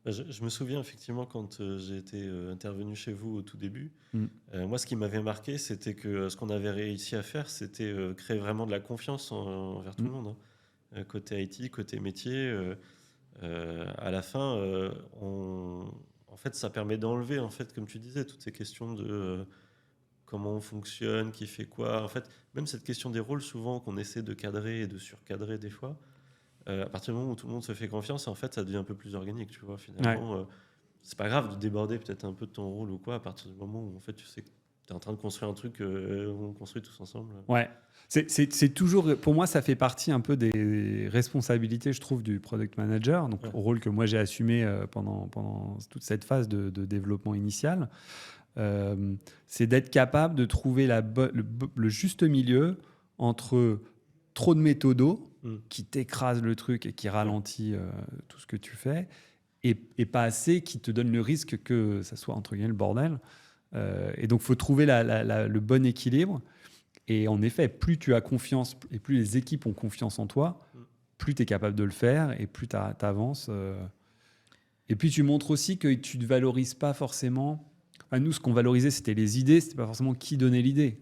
Je me souviens effectivement quand j'ai été intervenu chez vous au tout début. Mm. Moi, ce qui m'avait marqué, c'était que ce qu'on avait réussi à faire, c'était créer vraiment de la confiance envers tout Mm. le monde, hein. Côté IT, côté métier. À la fin, en fait, ça permet d'enlever, en fait, comme tu disais, toutes ces questions de comment on fonctionne, qui fait quoi. En fait, même cette question des rôles, souvent, qu'on essaie de cadrer et de surcadrer des fois, à partir du moment où tout le monde se fait confiance, en fait, ça devient un peu plus organique, tu vois, Ouais. finalement. C'est pas grave de déborder peut-être un peu de ton rôle ou quoi, à partir du moment où, en fait, tu sais que tu es en train de construire un truc, on construit tous ensemble. Ouais. C'est toujours, pour moi, ça fait partie un peu des responsabilités, je trouve, du product manager, donc Ouais. rôle que moi j'ai assumé pendant toute cette phase de développement initial. C'est d'être capable de trouver le juste milieu entre trop de méthodos Mm. qui t'écrasent le truc et qui Ouais. ralentit tout ce que tu fais, et pas assez qui te donne le risque que ça soit entre guillemets le bordel. Et donc, il faut trouver le bon équilibre. Et en effet, plus tu as confiance et plus les équipes ont confiance en toi, Mm. plus tu es capable de le faire et plus tu avances. Et puis, tu montres aussi que tu ne valorises pas forcément. Enfin, nous, ce qu'on valorisait, c'était les idées, c'était pas forcément qui donnait l'idée.